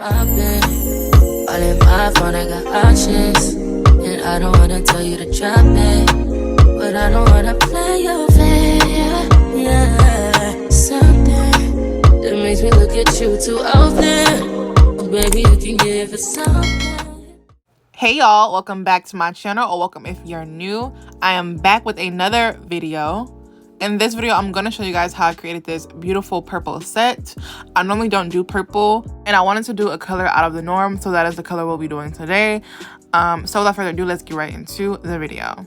I've been all in my phone, I got options. And I don't wanna tell you to drop it, but I don't wanna play your fair. Yeah, something that makes me look at you too often. Baby, you can give it something. Hey y'all, welcome back to my channel, or welcome if you're new. I am back with another video. In this video, I'm gonna show you guys how I created this beautiful purple set. I normally don't do purple, and I wanted to do a color out of the norm, so that is the color we'll be doing today. So without further ado, let's get right into the video.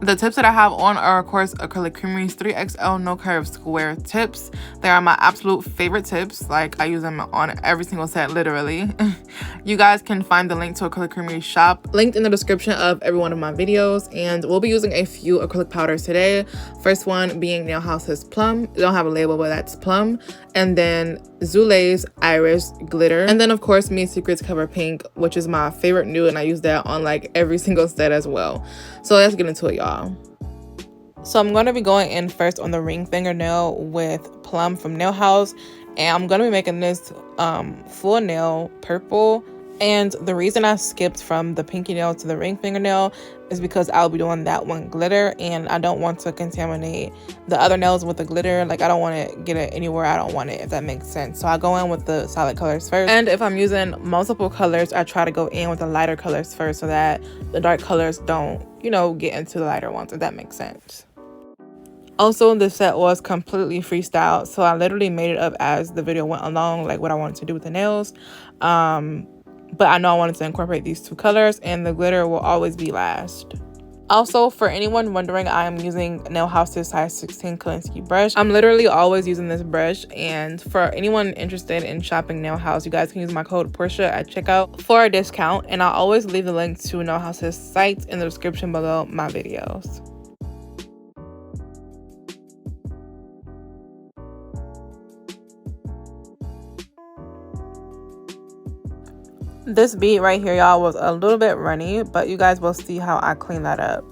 The tips that I have on are, of course, Acrylic Creamery's 3XL No Curve Square tips. They are my absolute favorite tips. Like, I use them on every single set, literally. You guys can find the link to Acrylic Creamery's shop linked in the description of every one of my videos. And we'll be using a few acrylic powders today. First one being Nail House's Plum. They don't have a label, but that's Plum. And then Zule's Iris Glitter. And then, of course, Me Secrets Cover Pink, which is my favorite nude. And I use that on, like, every single set as well. So let's get into it, y'all. So I'm going to be going in first on the ring fingernail with Plum from Nail House, and I'm going to be making this full nail purple. And the reason I skipped from the pinky nail to the ring fingernail is because I'll be doing that one glitter, and I don't want to contaminate the other nails with the glitter. Like, I don't want to get it anywhere I don't want it, if that makes sense. So I go in with the solid colors first, and if I'm using multiple colors, I try to go in with the lighter colors first so that the dark colors don't, you know, get into the lighter ones, if that makes sense. Also, the set was completely freestyle, so I literally made it up as the video went along, like what I wanted to do with the nails. But I know I wanted to incorporate these two colors, and the glitter will always be last. Also, for anyone wondering, I am using Nail House's size 16 Kolinsky brush. I'm literally always using this brush, and for anyone interested in shopping Nail House, you guys can use my code Portia at checkout for a discount, and I'll always leave the link to Nail House's site in the description below my videos. This bead right here, y'all, was a little bit runny, but you guys will see how I clean that up.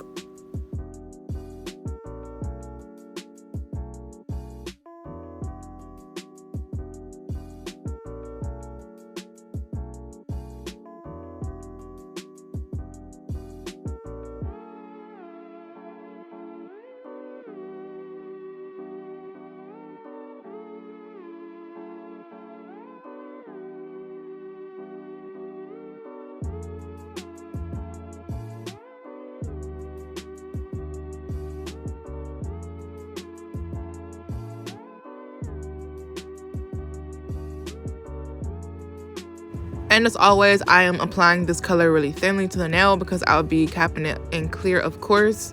And as always, I am applying this color really thinly to the nail because I'll be capping it in clear, of course.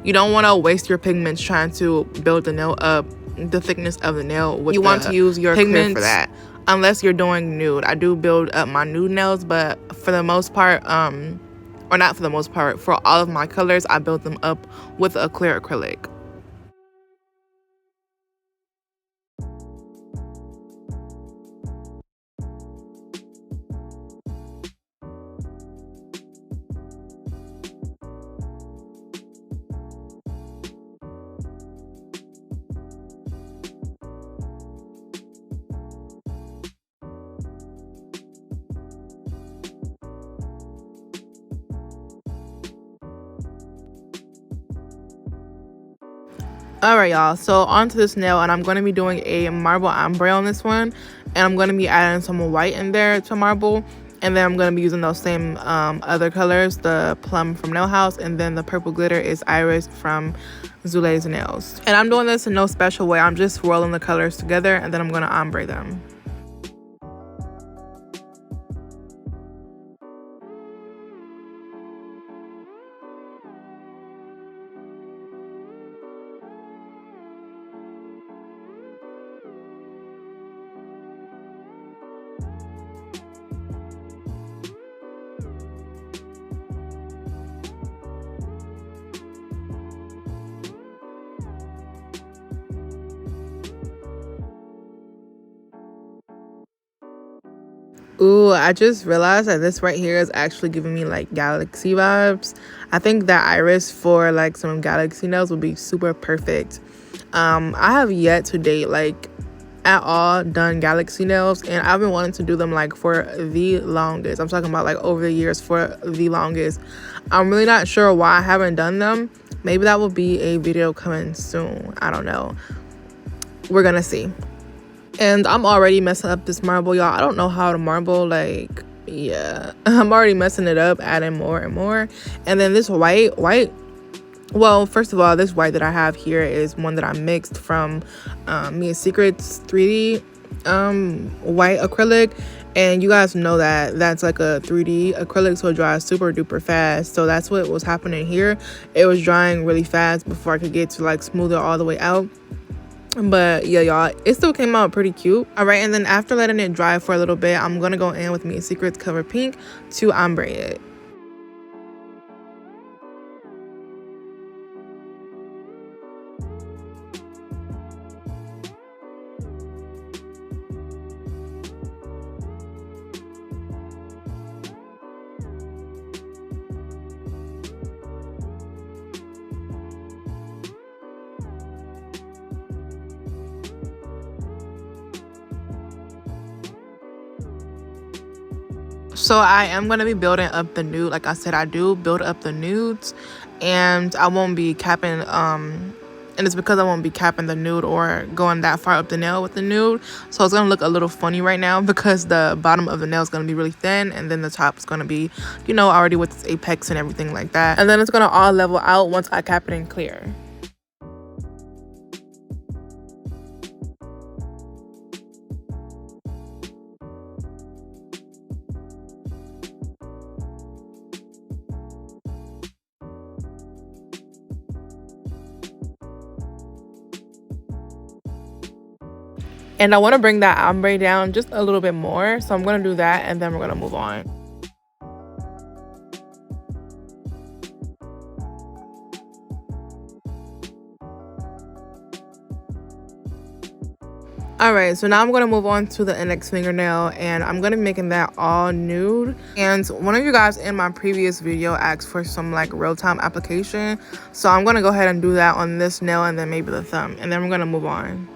You don't want to waste your pigments trying to build the nail up the thickness of the nail. You want to use your pigments for that, unless you're doing nude. I do build up my nude nails, but for the most part, or not for the most part, for all of my colors, I build them up with a clear acrylic. Alright, y'all, so onto this nail, and I'm going to be doing a marble ombre on this one, and I'm going to be adding some white in there to marble, and then I'm going to be using those same other colors, the Plum from Nail House, and then the purple glitter is Iris from Zule's Nails. And I'm doing this in no special way. I'm just swirling the colors together, and then I'm going to ombre them. Ooh, I just realized that this right here is actually giving me like galaxy vibes. I think that iris for like some galaxy nails would be super perfect. I have yet to date like at all done galaxy nails, and I've been wanting to do them like for the longest. I'm talking about like over the years, for the longest. I'm really not sure why I haven't done them. Maybe that will be a video coming soon. I don't know. We're gonna see. And I'm already messing up this marble, y'all. I don't know how to marble, like, yeah. I'm already messing it up, adding more and more. And then this white, well, first of all, this white that I have here is one that I mixed from Mia Secrets 3D white acrylic. And you guys know that that's like a 3D acrylic, so it dries super duper fast. So that's what was happening here. It was drying really fast before I could get to like smooth it all the way out. But yeah, y'all, it still came out pretty cute. All right, and then after letting it dry for a little bit, I'm gonna go in with Mia Secrets Cover Pink to ombre it. So I am going to be building up the nude. Like I said, I do build up the nudes, and I won't be capping and it's because I won't be capping the nude or going that far up the nail with the nude. So it's going to look a little funny right now because the bottom of the nail is going to be really thin, and then the top is going to be, you know, already with its apex and everything like that. And then it's going to all level out once I cap it in clear. And I want to bring that ombre down just a little bit more. So I'm going to do that, and then we're going to move on. Alright, so now I'm going to move on to the index fingernail, and I'm going to be making that all nude. And one of you guys in my previous video asked for some like real-time application. So I'm going to go ahead and do that on this nail and then maybe the thumb. And then we're going to move on.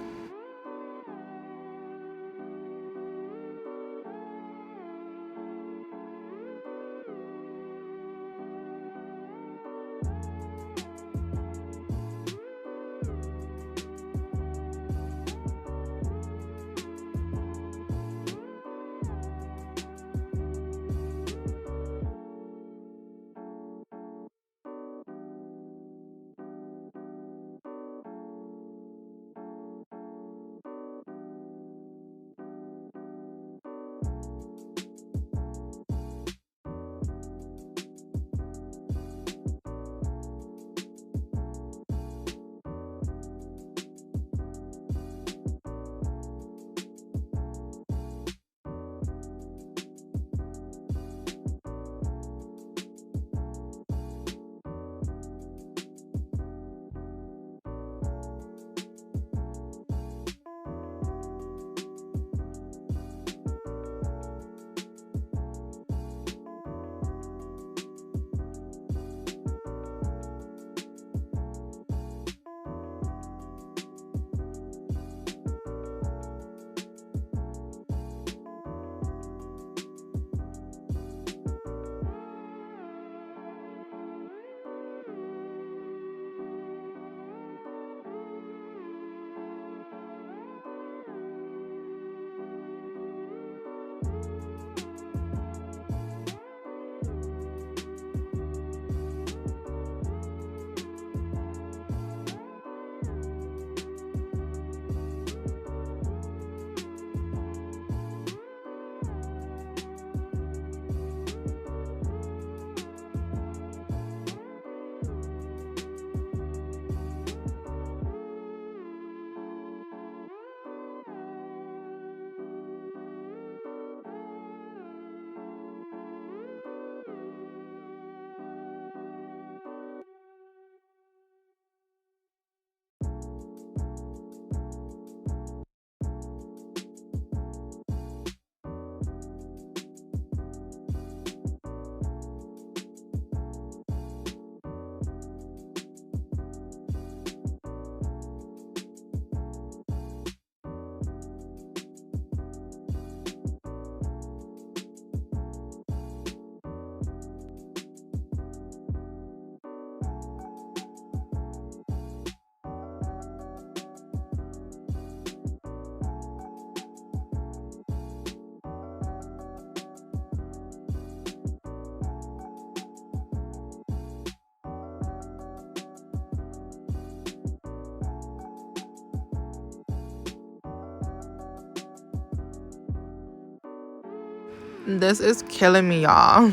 This is killing me, y'all.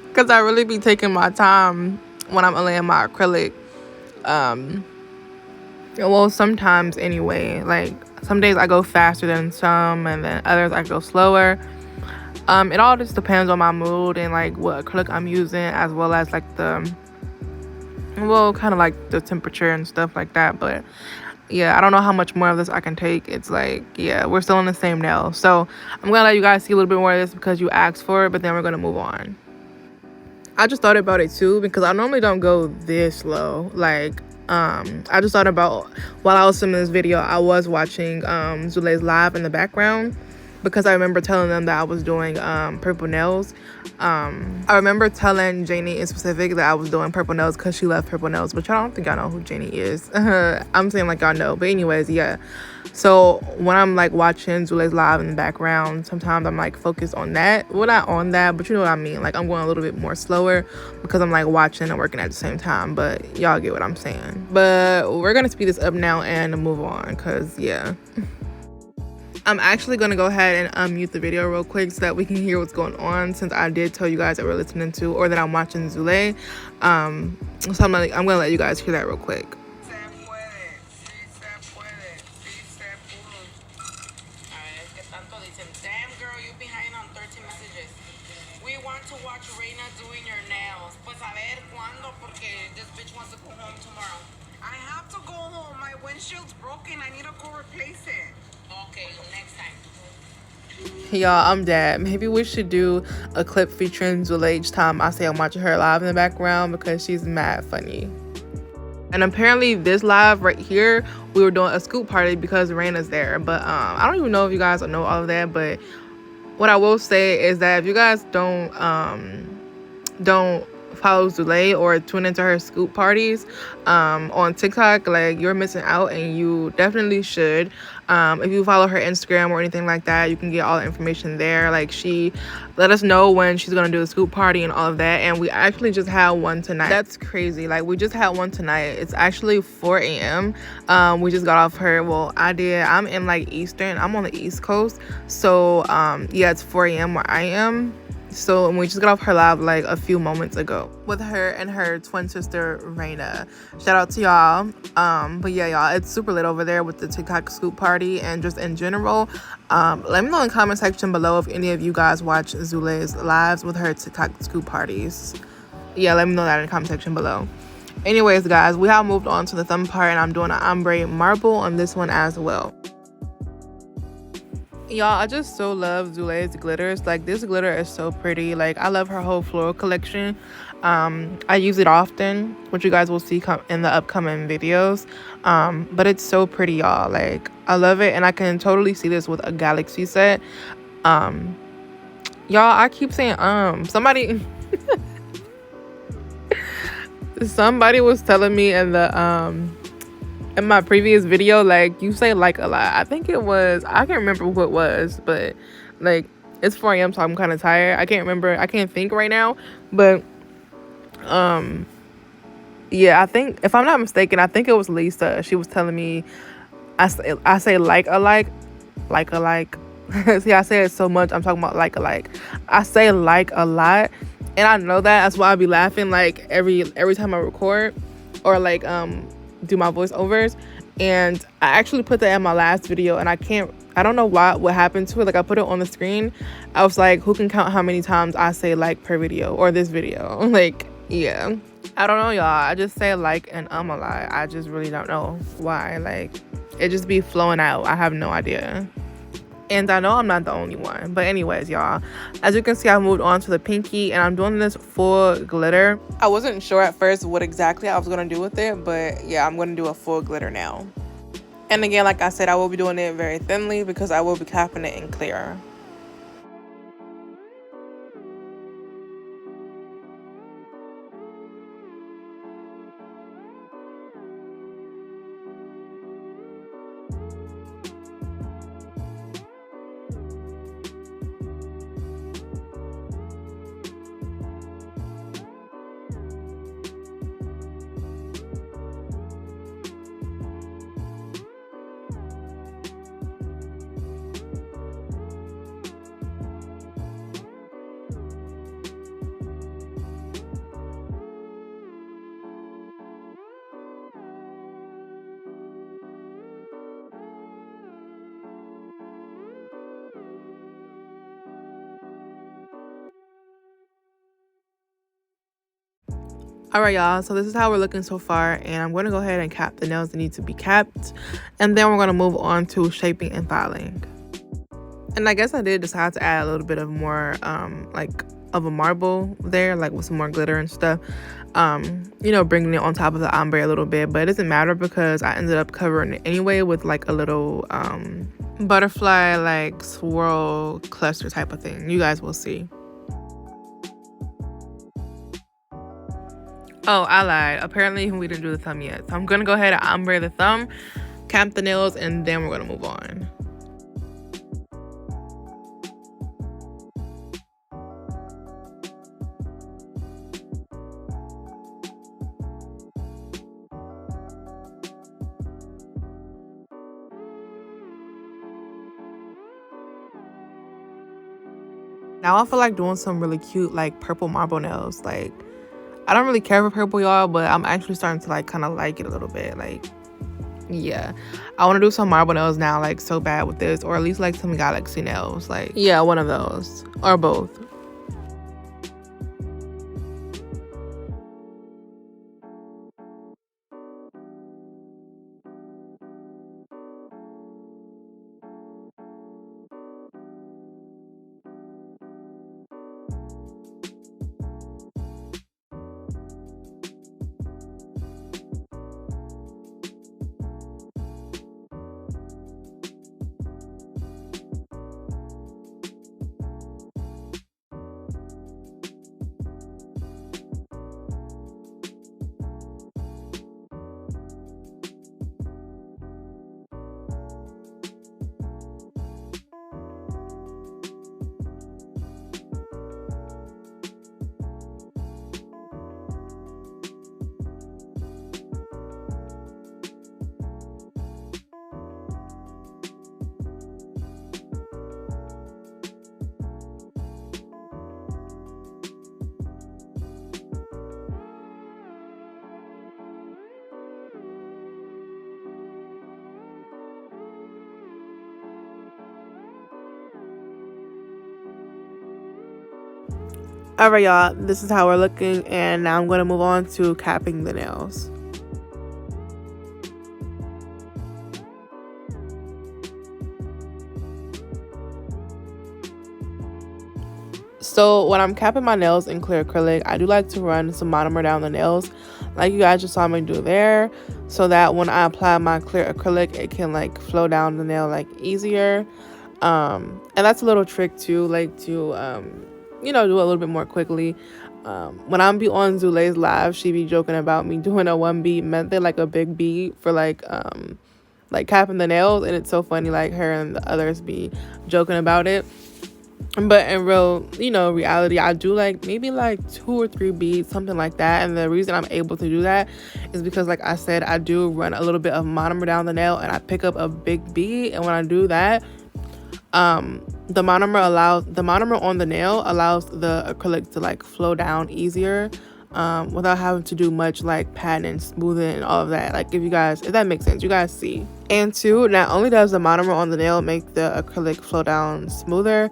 Because I really be taking my time when I'm laying my acrylic. Well, sometimes anyway. Like, some days I go faster than some, and then others I go slower. It all just depends on my mood and, like, what acrylic I'm using, as well as, like, kind of like the temperature and stuff like that. But yeah, I don't know how much more of this I can take. It's like, yeah, we're still in the same nail. So I'm gonna let you guys see a little bit more of this because you asked for it, but then we're gonna move on. I just thought about it too, because I normally don't go this low. Like, I just thought about, while I was filming this video, I was watching Zuleigh's live in the background, because I remember telling them that I was doing purple nails. I remember telling Janie in specific that I was doing purple nails because she loved purple nails, but y'all don't think y'all know who Janie is. I'm saying like y'all know, but anyways, yeah. So when I'm like watching Zuleigh's live in the background, sometimes I'm like focused on that. Well, not on that, but you know what I mean. Like, I'm going a little bit more slower because I'm like watching and working at the same time. But y'all get what I'm saying. But we're gonna speed this up now and move on, because yeah. I'm actually going to go ahead and unmute the video real quick so that we can hear what's going on, since I did tell you guys that we're listening to, or that I'm watching Zuleigh. So I'm going to let you guys hear that real quick. Damn, girl, you've been hiding on 13 messages. We want to watch Reina doing your nails. Pues a ver cuándo, porque this bitch wants to go home tomorrow. I have to go home. My windshield's broken. I need to go replace it. Okay, next time. Y'all, I'm dead. Maybe we should do a clip featuring Zuleigh each time I say I'm watching her live in the background, because she's mad funny. And apparently this live right here, we were doing a scoop party because Reina's there. But I don't even know if you guys know all of that. But what I will say is that if you guys don't follow Zuleigh or tune into her scoop parties on TikTok, like, you're missing out, and you definitely should. If you follow her Instagram or anything like that, you can get all the information there. Like, she let us know when she's gonna do the scoop party and all of that, and we actually just had one tonight. That's crazy. Like, we just had one tonight. It's actually 4 a.m. We just got off her. Well, I'm in like Eastern. I'm on the East Coast, so yeah, it's 4 a.m. where I am. So we just got off her live like a few moments ago with her and her twin sister Reina. Shout out to y'all. But yeah, y'all, it's super lit over there with the TikTok scoop party and just in general. Let me know in the comment section below if any of you guys watch Zuleigh's lives with her TikTok scoop parties. Yeah, let me know that in the comment section below. Anyways, guys, we have moved on to the thumb part, and I'm doing an ombre marble on this one as well. Y'all, I just so love Zuleigh's glitters. Like, this glitter is so pretty. Like, I love her whole floral collection. I use it often, which you guys will see in the upcoming videos. But it's so pretty, y'all. Like, I love it, and I can totally see this with a galaxy set. Y'all, I keep saying somebody somebody was telling me in the in my previous video, like, you say like a lot. I think it was, I can't remember who it was, but like, it's 4 a.m. so I'm kind of tired. I can't remember, I can't think right now, but yeah, I think, if I'm not mistaken, I think it was Lisa. She was telling me I say like a like. See, I say it so much, I'm talking about like a like. I say like a lot, and I know that's why I be laughing like every time I record or like do my voiceovers. And I actually put that in my last video, and I don't know what happened to it. Like, I put it on the screen. I was like, who can count how many times I say like per video, or this video? Like, yeah, I don't know, y'all. I just say like and a lot. I just really don't know why. Like, it just be flowing out. I have no idea. And I know I'm not the only one. But anyways, y'all, as you can see, I moved on to the pinky, and I'm doing this full glitter. I wasn't sure at first what exactly I was going to do with it, but yeah, I'm going to do a full glitter now. And again, like I said, I will be doing it very thinly because I will be capping it in clear. All right, y'all, so this is how we're looking so far, and I'm going to go ahead and cap the nails that need to be capped, and then we're going to move on to shaping and filing. And I guess I did decide to add a little bit of more like of a marble there, like with some more glitter and stuff, you know, bringing it on top of the ombre a little bit, but it doesn't matter because I ended up covering it anyway with like a little butterfly like swirl cluster type of thing. You guys will see. Oh, I lied. Apparently we didn't do the thumb yet. So I'm gonna go ahead and ombre the thumb, cap the nails, and then we're gonna move on. Now I feel like doing some really cute like purple marble nails. Like, I don't really care for purple, y'all, but I'm actually starting to like kind of like it a little bit. Like, yeah, I want to do some marble nails now, like so bad with this, or at least like some galaxy nails. Like, yeah, one of those or both. All right, y'all, this is how we're looking, and now I'm going to move on to capping the nails. So when I'm capping my nails in clear acrylic, I do like to run some monomer down the nails like you guys just saw me do there, so that when I apply my clear acrylic, it can like flow down the nail like easier. And that's a little trick too, like to you know, do a little bit more quickly. When I'm be on Zule's live, she be joking about me doing a 1 bead method, like a big bead for like capping the nails, and it's so funny, like her and the others be joking about it. But in real, you know, reality, I do like maybe like 2 or 3 beads, something like that. And the reason I'm able to do that is because, like I said, I do run a little bit of monomer down the nail, and I pick up a big bead. And when I do that, the monomer on the nail allows the acrylic to like flow down easier, without having to do much like patting and smoothing and all of that. Like, if that makes sense, you guys see. And two, not only does the monomer on the nail make the acrylic flow down smoother,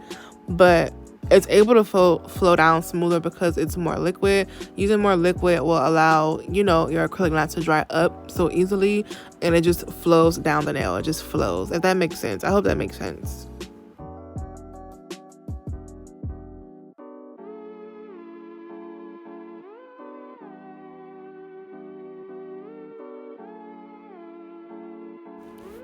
but it's able to flow down smoother because it's more liquid. Using more liquid will allow, you know, your acrylic not to dry up so easily, and it just flows down the nail. It just flows, if that makes sense. I hope that makes sense.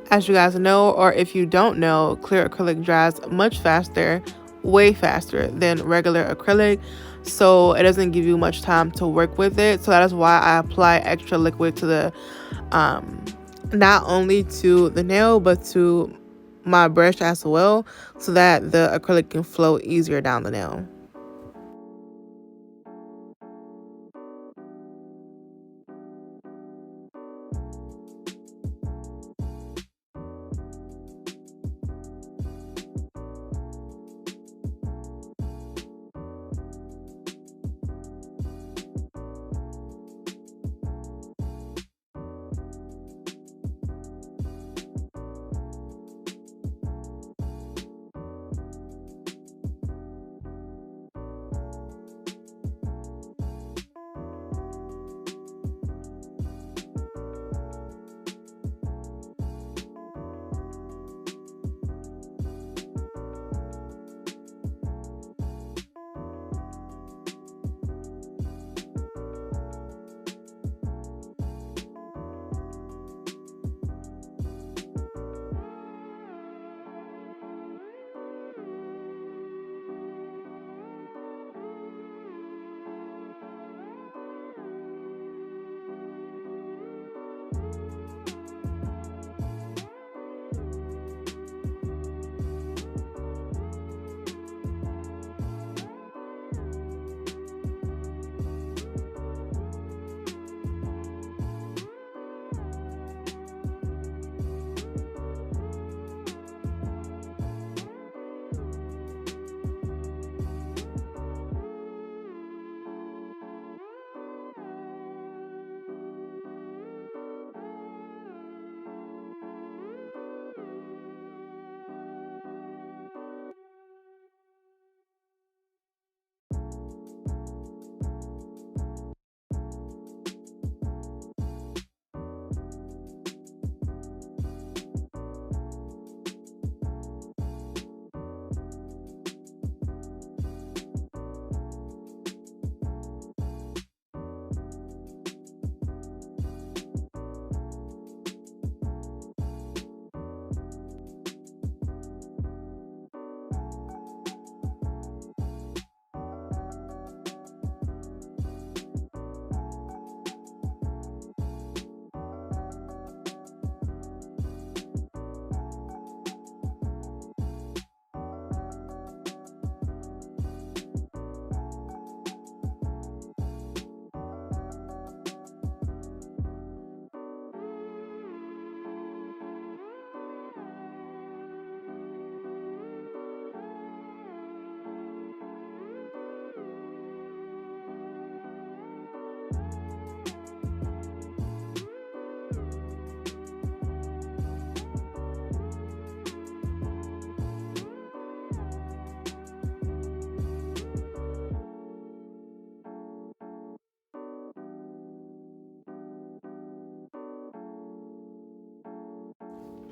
As you guys know, or if you don't know, clear acrylic dries much faster, way faster than regular acrylic, so it doesn't give you much time to work with it. So that is why I apply extra liquid to the not only to the nail but to my brush as well, so that the acrylic can flow easier down the nail.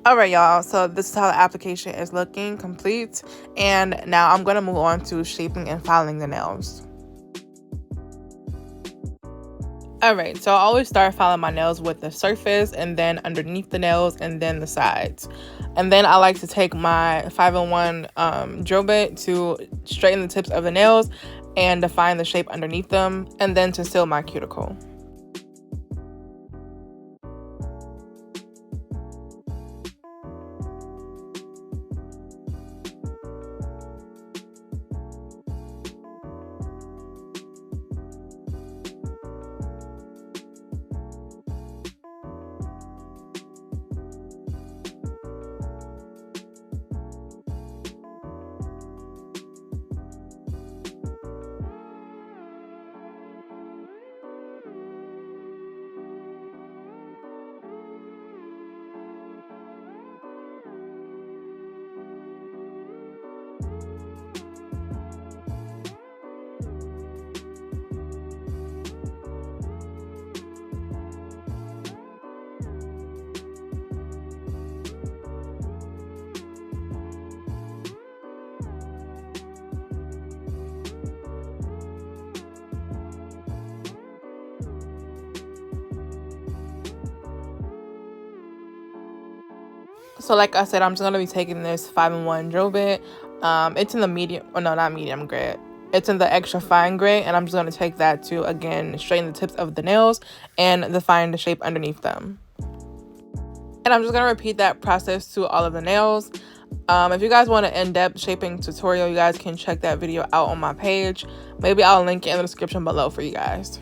All right, y'all, so this is how the application is looking complete, and now I'm gonna move on to shaping and filing the nails. All right, so I always start filing my nails with the surface and then underneath the nails and then the sides. And then I like to take my 5-in-1 drill bit to straighten the tips of the nails and define the shape underneath them, and then to seal my cuticle. So like I said, I'm just going to be taking this 5-in-1 drill bit. It's in the medium, oh no, not medium grade. It's in the extra fine grade, and I'm just going to take that to, again, straighten the tips of the nails and define the shape underneath them. And I'm just going to repeat that process to all of the nails. If you guys want an in-depth shaping tutorial, you guys can check that video out on my page. Maybe I'll link it in the description below for you guys.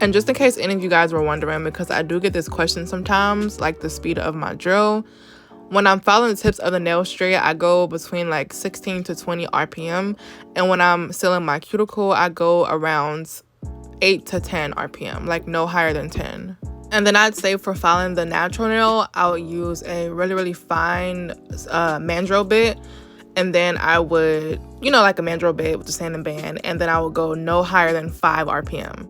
And just in case any of you guys were wondering, because I do get this question sometimes, like the speed of my drill. When I'm filing the tips of the nail straight, I go between like 16 to 20 RPM. And when I'm sealing my cuticle, I go around 8 to 10 RPM, like no higher than 10. And then I'd say for filing the natural nail, I would use a really fine mandrel bit. And then I would, like a mandrel bit with the sanding band. And then I would go no higher than 5 RPM.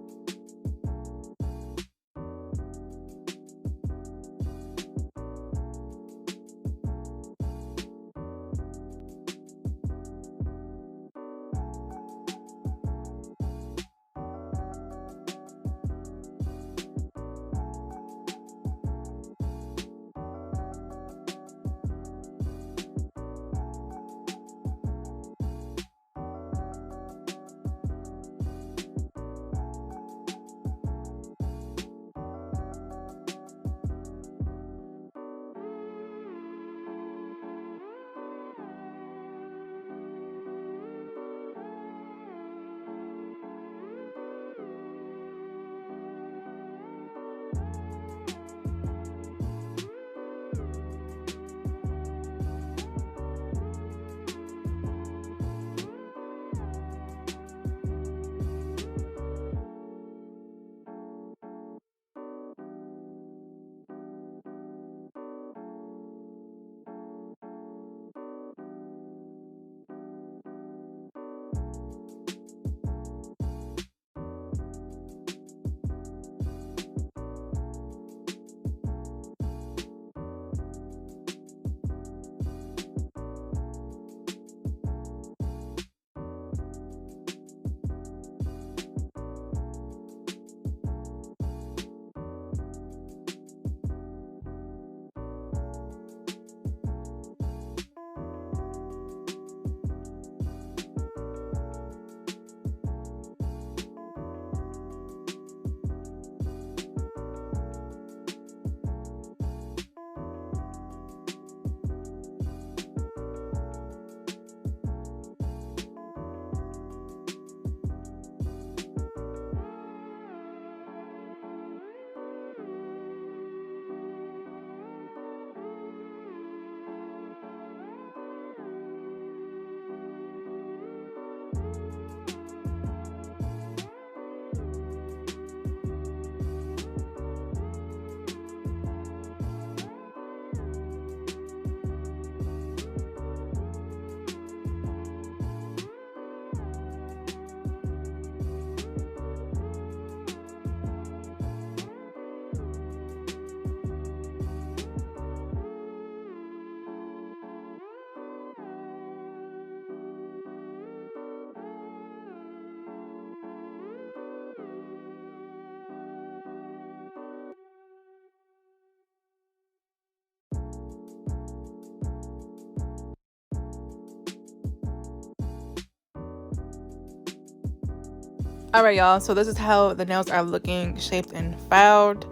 Alright, y'all, so this is how the nails are looking, shaped and filed.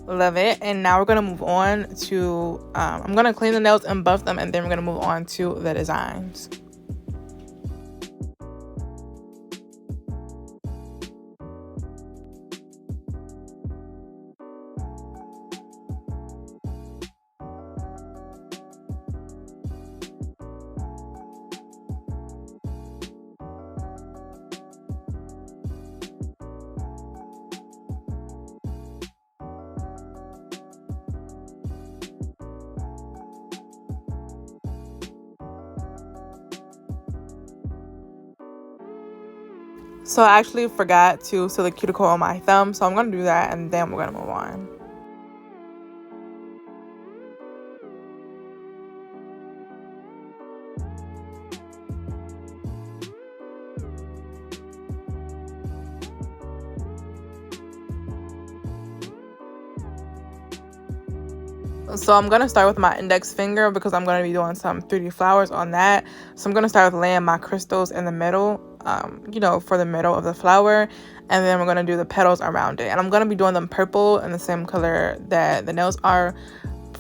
Love it. And now we're gonna move on to I'm gonna clean the nails and buff them, and then we're gonna move on to the designs. So I actually forgot to seal the cuticle on my thumb, so I'm gonna do that, and then we're gonna move on. So I'm going to start with my index finger because I'm going to be doing some 3D flowers on that. So I'm going to start with laying my crystals in the middle, you know, for the middle of the flower. And then we're going to do the petals around it. And I'm going to be doing them purple in the same color that the nails are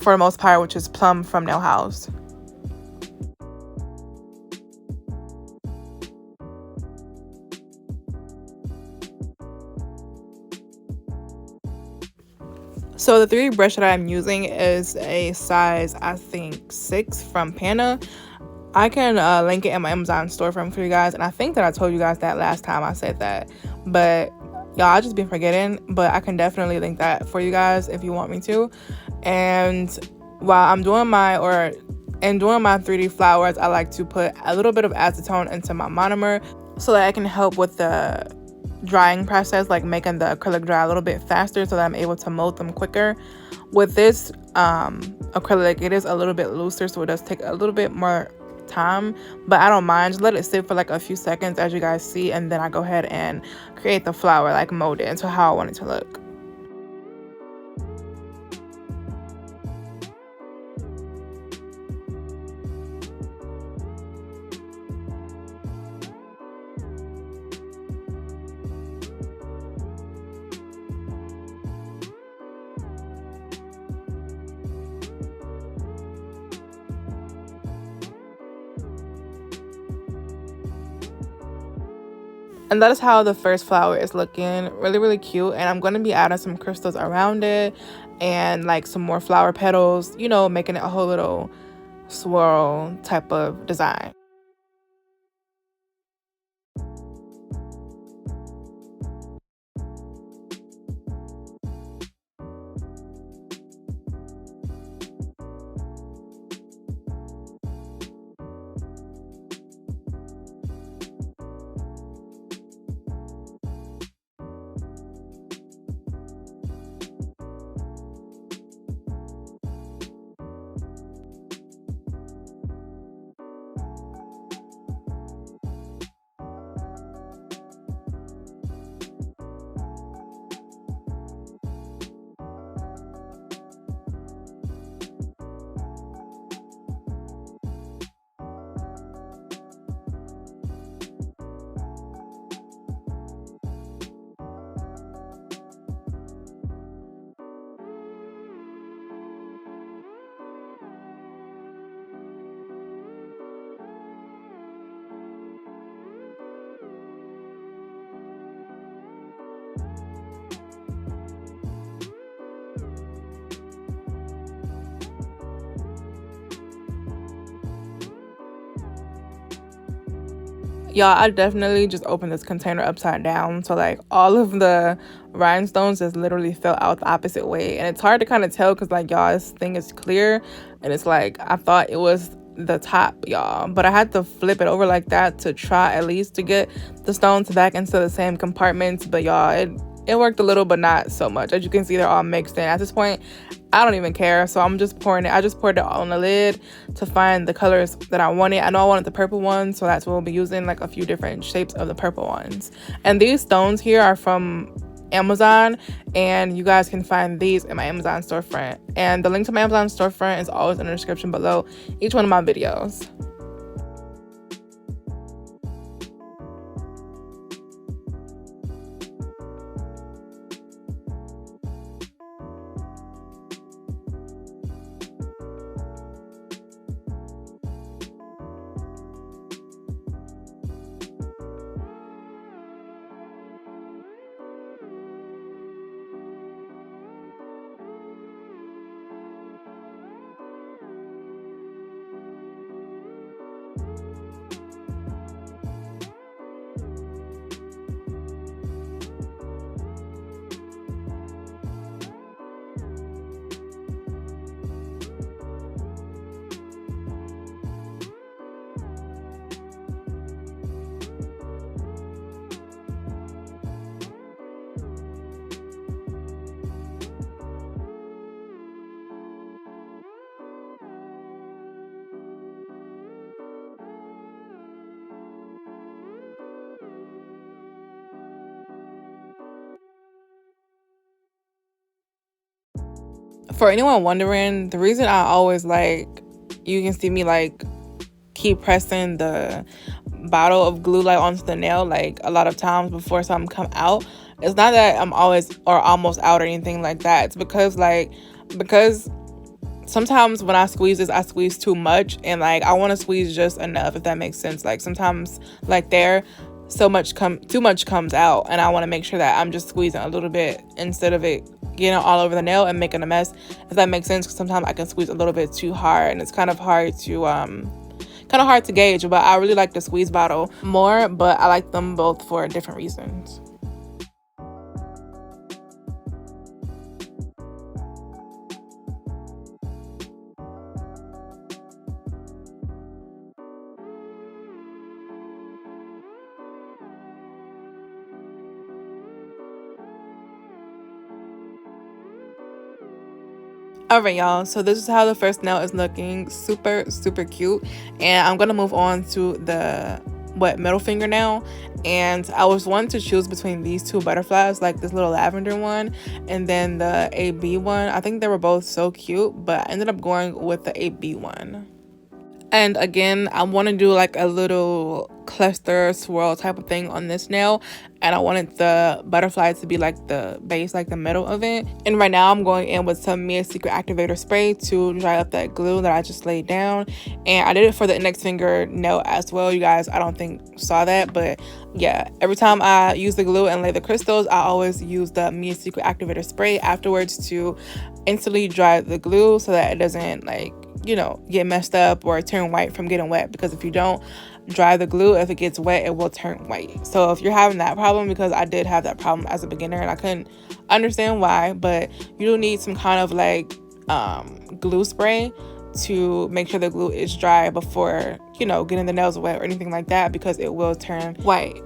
for the most part, which is Plum from Nail House. So the 3D brush that I'm using is a size, I think, 6 from Pana. I can link it in my Amazon storefront for you guys, and I think that I told you guys that last time I said that, but y'all, I just been forgetting. But I can definitely link that for you guys if you want me to. And while I'm doing my 3D flowers, I like to put a little bit of acetone into my monomer so that I can help with the drying process, like making the acrylic dry a little bit faster so that I'm able to mold them quicker. With this acrylic, it is a little bit looser, so it does take a little bit more time, but I don't mind. Just let it sit for like a few seconds, as you guys see, and then I go ahead and create the flower, like mold it into how I want it to look. And that is how the first flower is looking. Really, really cute. And I'm going to be adding some crystals around it and like some more flower petals, you know, making it a whole little swirl type of design. Y'all, I definitely just opened this container upside down, so like all of the rhinestones just literally fell out the opposite way, and it's hard to kind of tell because like y'all, this thing is clear, and it's like I thought it was the top, y'all, but I had to flip it over like that to try at least to get the stones back into the same compartments. But y'all, it worked a little, but not so much. As you can see, they're all mixed in. At this point, I don't even care, so I'm just pouring it. I just poured it all on the lid to find the colors that I wanted. I know I wanted the purple one, so that's what we'll be using, like a few different shapes of the purple ones. And these stones here are from Amazon, and you guys can find these in my Amazon storefront, and the link to my Amazon storefront is always in the description below each one of my videos. For anyone wondering, the reason I always like, you can see me like keep pressing the bottle of glue like onto the nail like a lot of times before something come out, it's not that I'm always or almost out or anything like that. It's because sometimes when I squeeze this, I squeeze too much, and like I want to squeeze just enough, if that makes sense. Like sometimes like too much comes out, and I want to make sure that I'm just squeezing a little bit instead of it getting all over the nail and making a mess, if that makes sense. Because sometimes I can squeeze a little bit too hard, and it's kind of hard to gauge. But I really like the squeeze bottle more, but I like them both for different reasons. Alright, y'all, so this is how the first nail is looking. Super cute. And I'm gonna move on to the wet middle finger now, and I was wanting to choose between these two butterflies, like this little lavender one and then the AB one. I think they were both so cute, but I ended up going with the AB one. And again, I want to do like a little cluster swirl type of thing on this nail, and I wanted the butterflies to be like the base, like the middle of it. And right now I'm going in with some Mia Secret Activator spray to dry up that glue that I just laid down. And I did it for the index finger nail as well. You guys, I don't think saw that, but yeah, every time I use the glue and lay the crystals, I always use the Mia Secret Activator spray afterwards to instantly dry the glue so that it doesn't like, you know, get messed up or turn white from getting wet. Because if you don't dry the glue, if it gets wet, it will turn white. So if you're having that problem, because I did have that problem as a beginner and I couldn't understand why, but you do need some kind of like glue spray to make sure the glue is dry before, you know, getting the nails wet or anything like that, because it will turn white.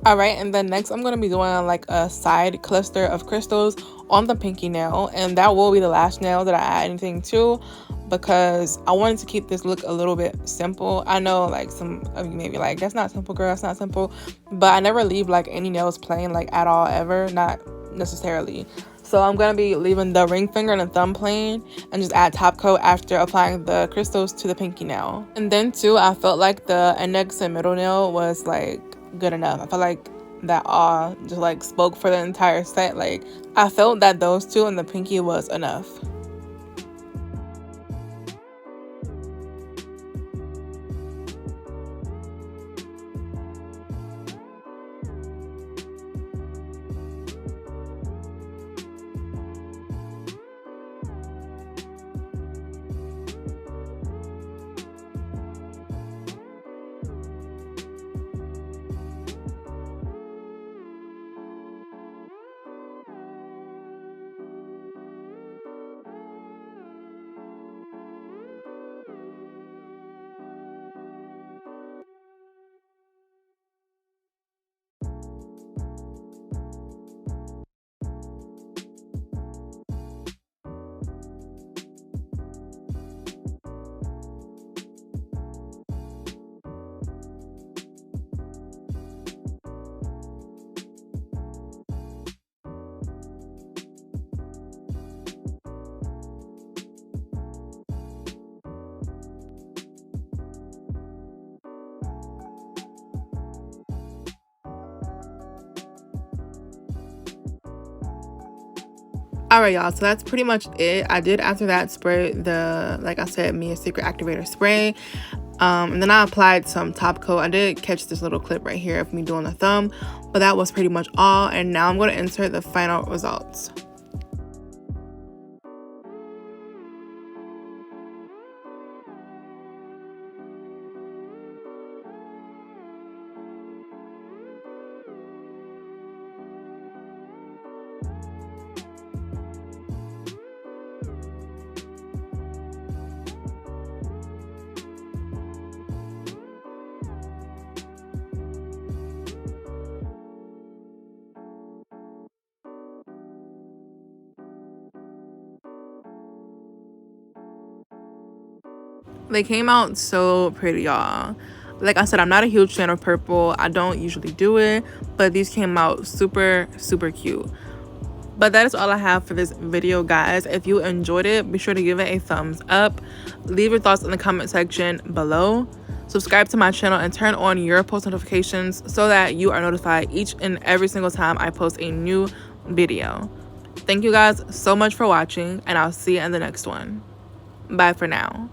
All right, and then next I'm going to be doing like a side cluster of crystals on the pinky nail, and that will be the last nail that I add anything to, because I wanted to keep this look a little bit simple. I know like some of you may be like, that's not simple, girl, that's not simple, but I never leave like any nails plain like at all, ever, not necessarily. So I'm going to be leaving the ring finger and the thumb plain and just add top coat after applying the crystals to the pinky nail. And then too, I felt like the index and middle nail was like good enough. I felt like that all just like spoke for the entire set. Like I felt that those two and the pinky was enough. All right, y'all, so that's pretty much it. I did after that spray the, like I said, Mia Secret Activator spray, and then I applied some top coat. I did catch this little clip right here of me doing the thumb, but that was pretty much all. And now I'm going to insert the final results. They came out so pretty, y'all. Like I said, I'm not a huge fan of purple. I don't usually do it, but these came out super, super cute. But that is all I have for this video, guys. If you enjoyed it, be sure to give it a thumbs up. Leave your thoughts in the comment section below. Subscribe to my channel and turn on your post notifications so that you are notified each and every single time I post a new video. Thank you guys so much for watching, and I'll see you in the next one. Bye for now.